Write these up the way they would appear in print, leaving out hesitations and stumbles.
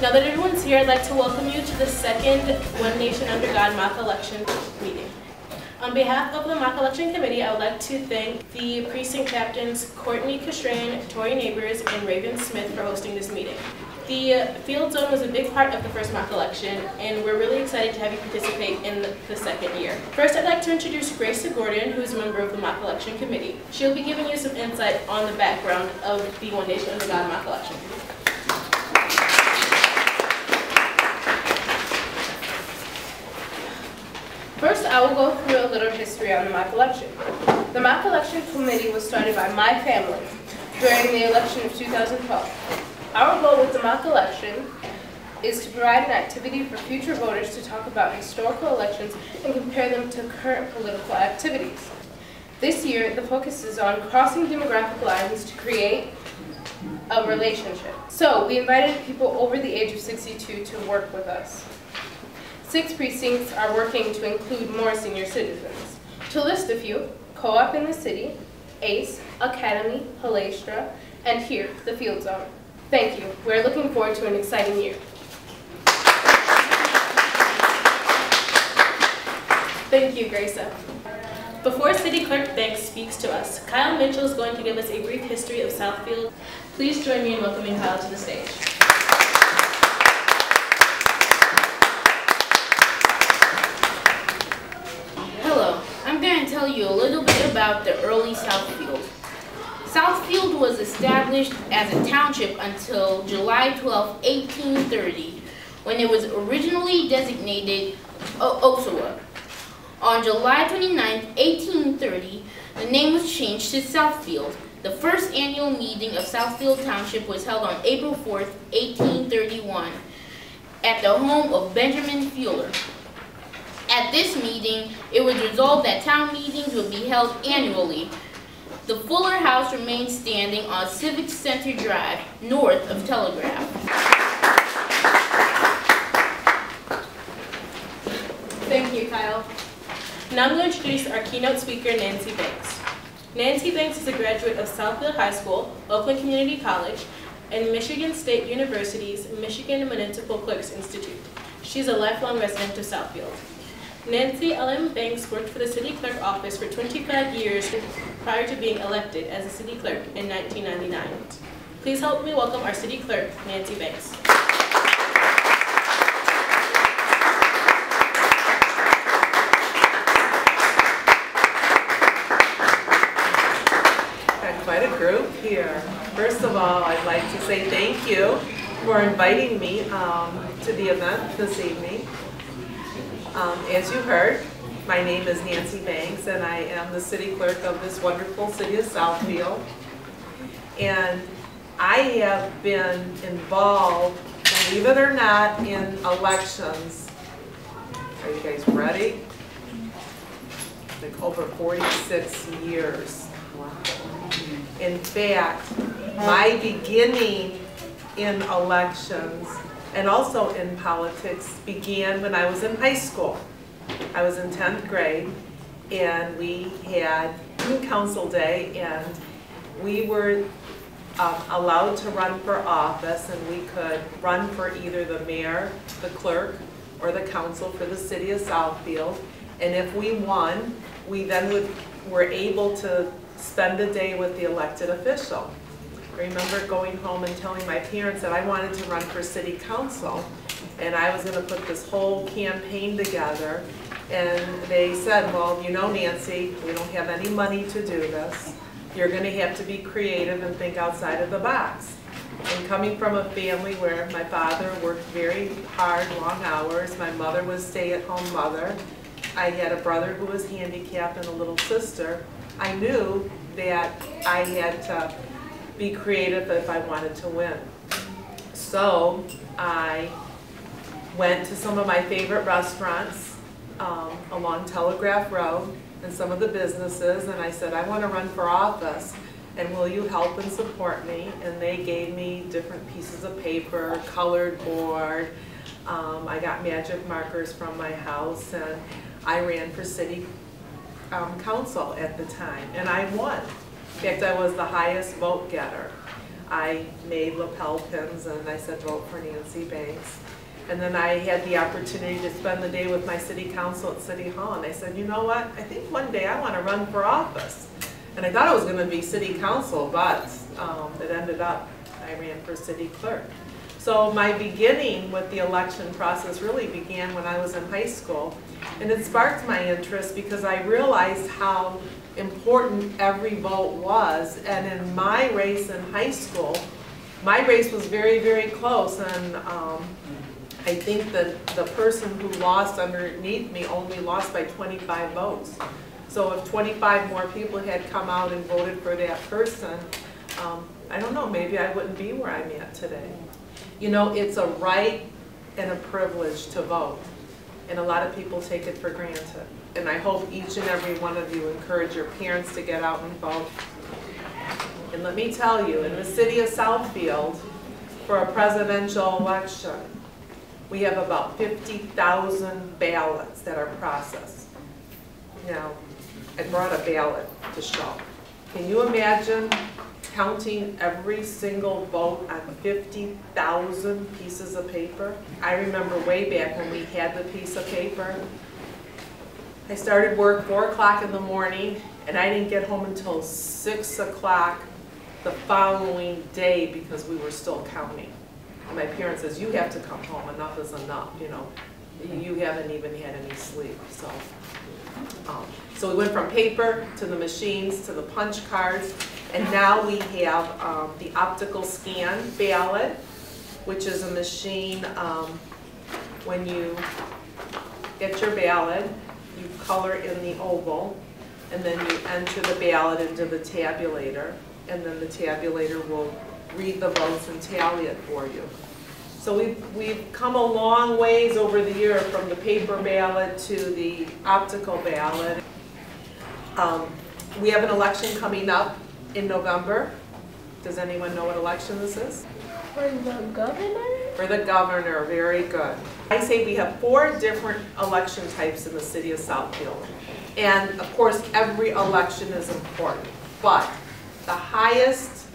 Now that everyone's here, I'd like to welcome you to the second One Nation Under God mock election meeting. On behalf of the mock election committee, I would like to thank the precinct captains Courtney Castrain, Tori Neighbors, and Raven Smith for hosting this meeting. The field zone was a big part of the first mock election, and we're really excited to have you participate in the second year. First, I'd like to introduce Grace Gordon, who is a member of the mock election committee. She'll be giving you some insight on the background of the One Nation Under God mock election. First, I will go through a little history on the mock election. The mock election committee was started by my family during the election of 2012. Our goal with the mock election is to provide an activity for future voters to talk about historical elections and compare them to current political activities. This year, the focus is on crossing demographic lines to create a relationship. So, we invited people over the age of 62 to work with us. 6 precincts are working to include more senior citizens. To list a few: Co-op in the City, ACE, Academy, Palestra, and here, the Field Zone. Thank you. We're looking forward to an exciting year. Thank you, Grace. Before City Clerk Banks speaks to us, Kyle Mitchell is going to give us a brief history of Southfield. Please join me in welcoming Kyle to the stage. Hello, I'm going to tell you a little bit about the early Southfield. Southfield was established as a township until July 12, 1830, when it was originally designated Ossawa. On July 29, 1830, the name was changed to Southfield. The first annual meeting of Southfield Township was held on April 4, 1831, at the home of Benjamin Fuller. At this meeting, it was resolved that town meetings would be held annually. The Fuller House remains standing on Civic Center Drive, north of Telegraph. Thank you, Kyle. Now I'm going to introduce our keynote speaker, Nancy Banks. Nancy Banks is a graduate of Southfield High School, Oakland Community College, and Michigan State University's Michigan Municipal Clerks Institute. She's a lifelong resident of Southfield. Nancy Ellen Banks worked for the City Clerk office for 25 years prior to being elected as a City Clerk in 1999. Please help me welcome our City Clerk, Nancy Banks. Got quite a group here. First of all, I'd like to say thank you for inviting me to the event this evening. As you heard, my name is Nancy Banks, and I am the City Clerk of this wonderful city of Southfield. And I have been involved, believe it or not, in elections. Are you guys ready? Like over 46 years. Wow. In fact, my beginning in elections and also in politics began when I was in high school. I was in 10th grade, and we had council day, and we were allowed to run for office, and we could run for either the mayor, the clerk, or the council for the city of Southfield. And if we won, we then were able to spend a day with the elected official. I remember going home and telling my parents that I wanted to run for city council, and I was going to put this whole campaign together. And they said, well, you know, Nancy, we don't have any money to do this. You're going to have to be creative and think outside of the box. And coming from a family where my father worked very hard, long hours, my mother was a stay-at-home mother, I had a brother who was handicapped and a little sister, I knew that I had to be creative if I wanted to win. So I went to some of my favorite restaurants along Telegraph Road and some of the businesses, and I said, I want to run for office, and will you help and support me? And they gave me different pieces of paper, colored board. I got magic markers from my house, and I ran for city council at the time, and I won. In fact, I was the highest vote getter. I made lapel pins and I said vote for Nancy Banks. And then I had the opportunity to spend the day with my city council at City Hall, and I said, you know what, I think one day I want to run for office. And I thought it was going to be city council, but it ended up I ran for city clerk. So my beginning with the election process really began when I was in high school, and it sparked my interest because I realized how important every vote was. And in my race in high school, my race was very, very close, and I think that the person who lost underneath me only lost by 25 votes. So if 25 more people had come out and voted for that person, I don't know, maybe I wouldn't be where I'm at today. You know, it's a right and a privilege to vote, and a lot of people take it for granted. And I hope each and every one of you encourage your parents to get out and vote. And let me tell you, in the city of Southfield, for a presidential election, we have about 50,000 ballots that are processed. Now, I brought a ballot to show. Can you imagine counting every single vote on 50,000 pieces of paper? I remember way back when we had the piece of paper. I started work 4 o'clock in the morning, and I didn't get home until 6 o'clock the following day because we were still counting. And my parents says, you have to come home, enough is enough, you know. You haven't even had any sleep, so. So we went from paper to the machines to the punch cards, and now we have the optical scan ballot, which is a machine. When you get your ballot, you color in the oval, and then you enter the ballot into the tabulator, and then the tabulator will read the votes and tally it for you. So we've come a long ways over the year from the paper ballot to the optical ballot. We have an election coming up in November. Does anyone know what election this is? For the governor? For the governor, very good. I say we have 4 different election types in the city of Southfield. And of course, every election is important, but the highest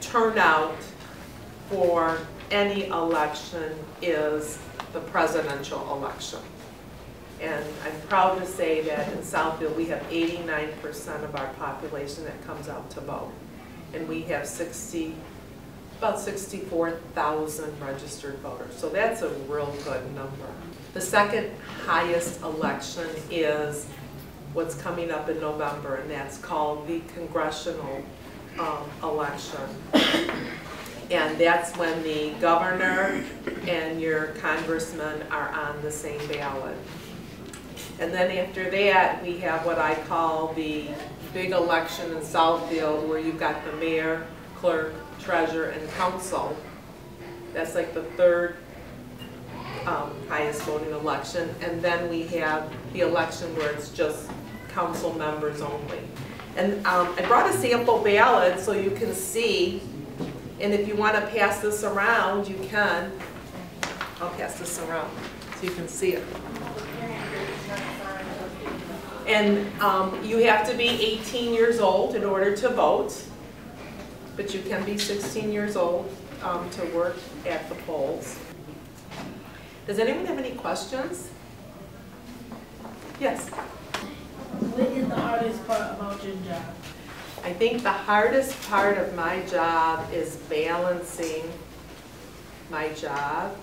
turnout for any election is the presidential election. And I'm proud to say that in Southfield we have 89% of our population that comes out to vote. And we have about 64,000 registered voters. So that's a real good number. The second highest election is what's coming up in November, and that's called the congressional election. And that's when the governor and your congressman are on the same ballot. And then after that, we have what I call the big election in Southfield, where you've got the mayor, clerk, treasurer, and council. That's like the third highest voting election. And then we have the election where it's just council members only. And I brought a sample ballot so you can see. And if you want to pass this around, you can. I'll pass this around so you can see it. And you have to be 18 years old in order to vote, but you can be 16 years old to work at the polls. Does anyone have any questions? Yes? What is the hardest part about your job? I think the hardest part of my job is balancing my job,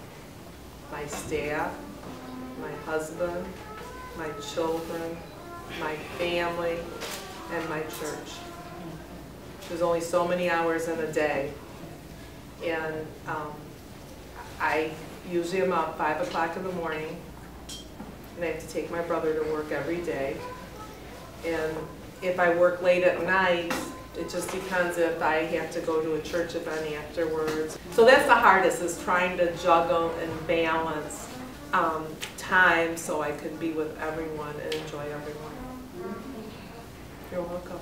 my staff, my husband, my children, my family, and my church. There's only so many hours in a day. And I usually am up 5 o'clock in the morning, and I have to take my brother to work every day. And if I work late at night, it just depends if I have to go to a church event afterwards. So that's the hardest, is trying to juggle and balance time so I can be with everyone and enjoy everyone. You're welcome.